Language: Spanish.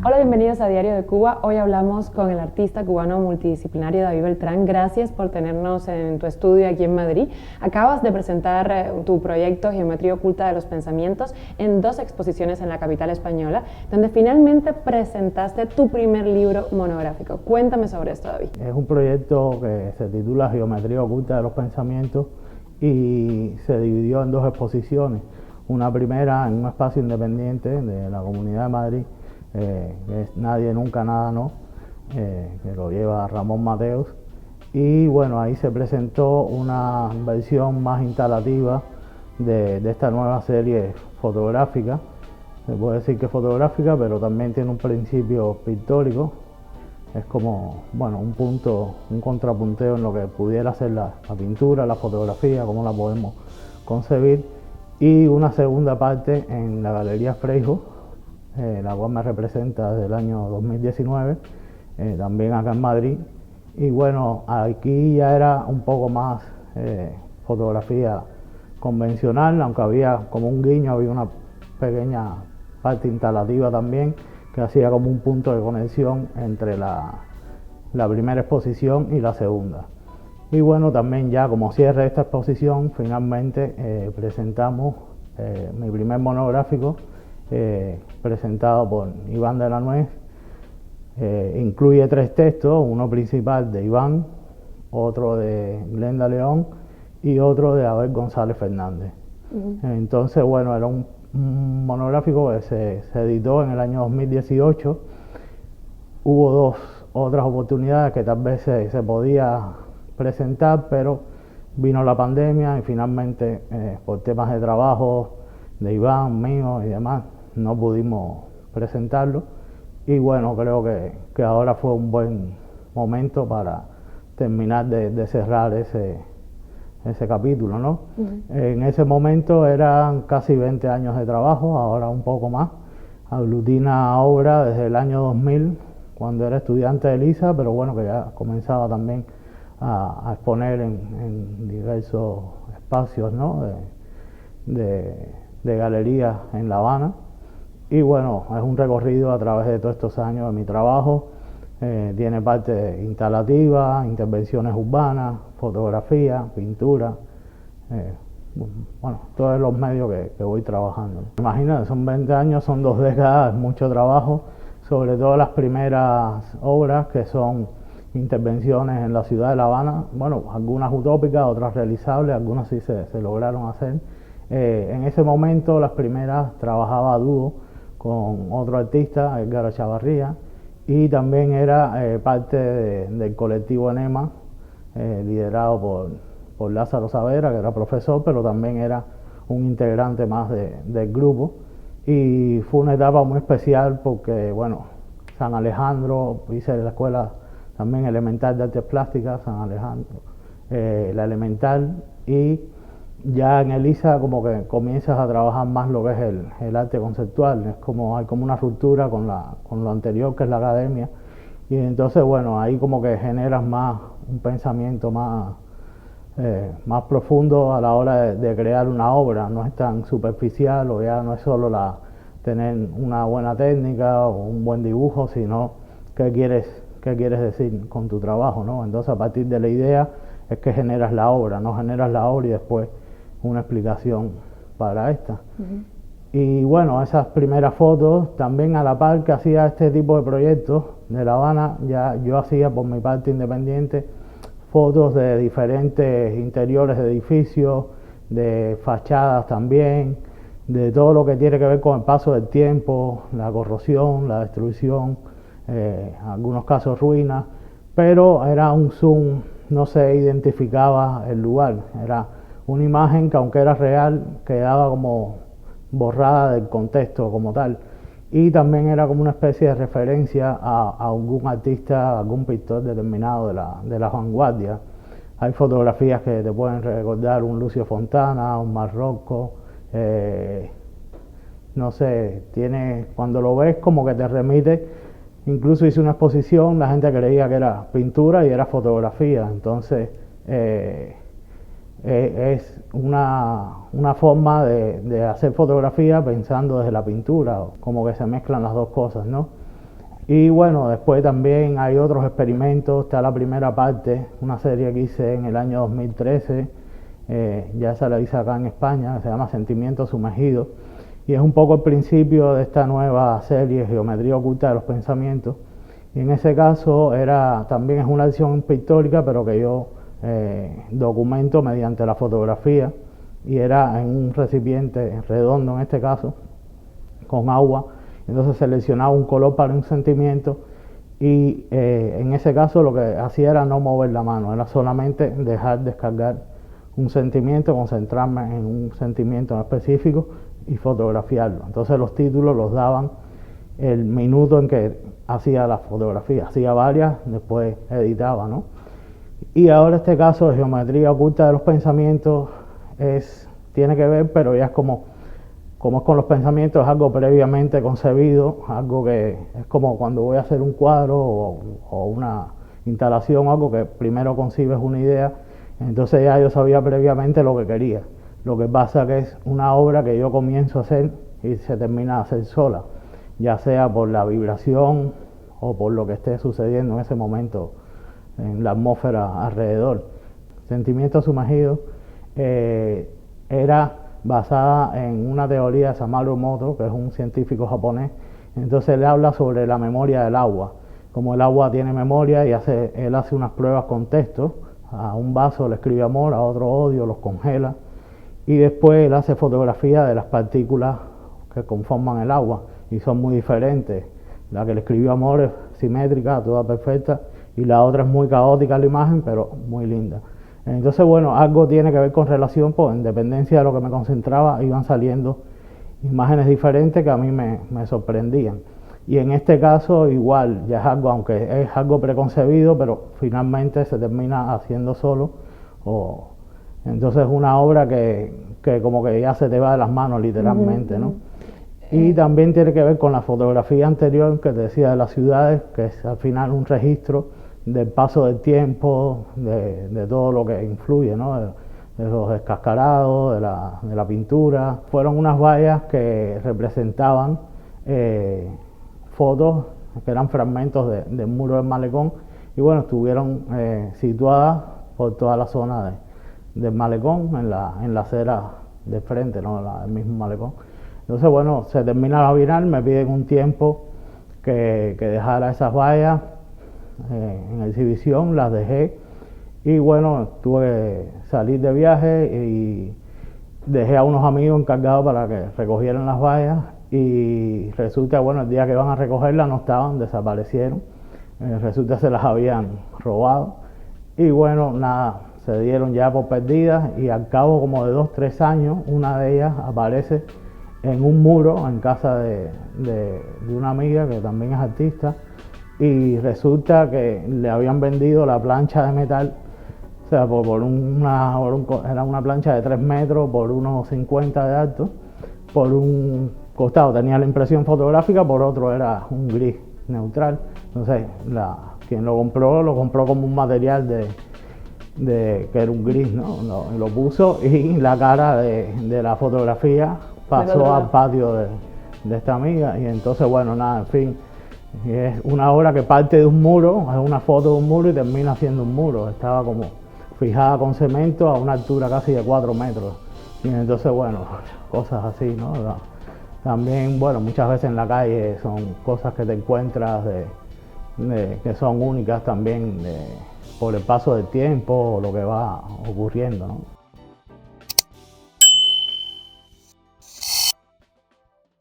Hola, bienvenidos a Diario de Cuba. Hoy hablamos con el artista cubano multidisciplinario David Beltrán. Gracias por tenernos en tu estudio aquí en Madrid. Acabas de presentar tu proyecto Geometría Oculta de los Pensamientos en 2 exposiciones en la capital española, donde finalmente presentaste tu primer libro monográfico. Cuéntame sobre esto, David. Es un proyecto que se titula Geometría Oculta de los Pensamientos y se dividió en 2 exposiciones. Una primera en un espacio independiente de la Comunidad de Madrid, que es Nadie, Nunca, Nada, No, que lo lleva Ramón Mateos. Y bueno, ahí se presentó una versión más instalativa de esta nueva serie fotográfica. Se puede decir que es fotográfica, pero también tiene un principio pictórico. Es como, bueno, un punto, un contrapunteo en lo que pudiera ser la pintura, la fotografía, cómo la podemos concebir. Y una segunda parte en la Galería Freixo, la cual me representa desde el año 2019, también acá en Madrid. Y bueno, aquí ya era un poco más fotografía convencional, aunque había como un guiño, había una pequeña parte instalativa también, que hacía como un punto de conexión entre la primera exposición y la segunda. Y bueno, también ya como cierre de esta exposición, finalmente presentamos mi primer monográfico, presentado por Iván de la Nuez. Incluye 3 textos, uno principal de Iván, otro de Glenda León y otro de Abel González Fernández. Entonces, bueno, era un monográfico que se editó en el año 2018. Hubo 2 otras oportunidades que tal vez se podía presentar, pero vino la pandemia y finalmente por temas de trabajo de Iván, mío y demás, no pudimos presentarlo. Y bueno, creo que ahora fue un buen momento para terminar de cerrar ese capítulo, ¿no? En ese momento eran casi 20 años de trabajo, ahora un poco más. Aglutina obra desde el año 2000, cuando era estudiante de LISA, pero bueno, que ya comenzaba también a exponer en diversos espacios, ¿no? de galerías en La Habana. Y bueno, es un recorrido a través de todos estos años de mi trabajo. Tiene parte instalativa, intervenciones urbanas, fotografía, pintura, bueno, todos los medios que voy trabajando. Imagínate, son 20 años, son 2 décadas, mucho trabajo, sobre todo las primeras obras que son intervenciones en la ciudad de La Habana, bueno, algunas utópicas, otras realizables, algunas sí se lograron hacer. En ese momento, las primeras trabajaba a dúo con otro artista, Edgar Chavarría, y también era parte del colectivo Enema, liderado por Lázaro Saavedra, que era profesor, pero también era un integrante más del grupo. Y fue una etapa muy especial porque, bueno, San Alejandro, hice la escuela también elemental de artes plásticas, San Alejandro, la elemental, y ya en ELISA como que comienzas a trabajar más lo que es el arte conceptual, es como hay como una ruptura con lo anterior que es la academia, y entonces bueno, ahí como que generas más un pensamiento más profundo a la hora de crear una obra, no es tan superficial o ya no es solo tener una buena técnica o un buen dibujo, sino qué quieres decir con tu trabajo, ¿no? Entonces a partir de la idea es que generas la obra, no generas la obra y después una explicación para esta. Y bueno, esas primeras fotos, también a la par que hacía este tipo de proyectos de La Habana, ya yo hacía por mi parte independiente fotos de diferentes interiores de edificios, de fachadas también, de todo lo que tiene que ver con el paso del tiempo, la corrosión, la destrucción, en algunos casos ruinas, pero era un zoom, no se identificaba el lugar, era una imagen que aunque era real quedaba como borrada del contexto como tal, y también era como una especie de referencia a algún artista, a algún pintor determinado de la vanguardia. Hay fotografías que te pueden recordar un Lucio Fontana, un Marrocco, no sé, cuando lo ves como que te remite. Incluso hice una exposición, la gente creía que era pintura y era fotografía, entonces es una forma de hacer fotografía pensando desde la pintura, como que se mezclan las 2 cosas, ¿no? Y bueno, después también hay otros experimentos. Está la primera parte, una serie que hice en el año 2013, ya esa la hice acá en España, que se llama Sentimientos Sumergidos, y es un poco el principio de esta nueva serie, Geometría Oculta de los Pensamientos. Y en ese caso también es una acción pictórica, pero que yo documento mediante la fotografía, y era en un recipiente redondo en este caso, con agua. Entonces seleccionaba un color para un sentimiento y en ese caso lo que hacía era no mover la mano, era solamente dejar descargar un sentimiento, concentrarme en un sentimiento en específico y fotografiarlo. Entonces los títulos los daban el minuto en que hacía la fotografía, hacía varias, después editaba, ¿no? Y ahora este caso de Geometría Oculta de los Pensamientos tiene que ver, pero ya es como es con los pensamientos, es algo previamente concebido, algo que es como cuando voy a hacer un cuadro o una instalación, algo que primero concibes una idea, entonces ya yo sabía previamente lo que quería. Lo que pasa que es una obra que yo comienzo a hacer y se termina de hacer sola, ya sea por la vibración o por lo que esté sucediendo en ese momento en la atmósfera alrededor. Sentimientos Sumergidos era basada en una teoría de Samaru Emoto, que es un científico japonés. Entonces él habla sobre la memoria del agua, como el agua tiene memoria, y él hace unas pruebas con textos. A un vaso le escribe amor, a otro odio, los congela, y después él hace fotografía de las partículas que conforman el agua, y son muy diferentes. La que le escribió amor es simétrica, toda perfecta, y la otra es muy caótica la imagen, pero muy linda. Entonces, bueno, algo tiene que ver con relación, pues en dependencia de lo que me concentraba, iban saliendo imágenes diferentes que a mí me sorprendían. Y en este caso, igual, ya es algo, aunque es algo preconcebido, pero finalmente se termina haciendo solo. Entonces es una obra que como que ya se te va de las manos, literalmente, ¿no? Y también tiene que ver con la fotografía anterior que te decía de las ciudades, que es al final un registro del paso del tiempo, de todo lo que influye, ¿no? De los descascarados, de la pintura. Fueron unas vallas que representaban fotos que eran fragmentos del muro del malecón, y bueno, estuvieron situadas por toda la zona del malecón, en la acera de frente, ¿no? El mismo malecón. Entonces, bueno, se termina la bienal, me piden un tiempo que dejara esas vallas en exhibición, las dejé, y bueno, tuve que salir de viaje y dejé a unos amigos encargados para que recogieran las vallas, y resulta, bueno, el día que van a recogerlas no estaban, desaparecieron, resulta que se las habían robado, y bueno, nada, se dieron ya por perdidas, y al cabo como de 2-3 años, una de ellas aparece en un muro en casa de una amiga que también es artista, y resulta que le habían vendido la plancha de metal, o sea, era una plancha de 3 metros por unos 50 de alto, por un costado tenía la impresión fotográfica, por otro era un gris neutral. Entonces quien lo compró como un material que era un gris, ¿no? Lo puso, y la cara de la fotografía pasó al patio de esta amiga, y entonces, bueno, nada, en fin, es una obra que parte de un muro, es una foto de un muro y termina siendo un muro. Estaba como fijada con cemento a una altura casi de 4 metros, y entonces, bueno, cosas así, ¿no? También, bueno, muchas veces en la calle son cosas que te encuentras que son únicas también por el paso del tiempo o lo que va ocurriendo, ¿no?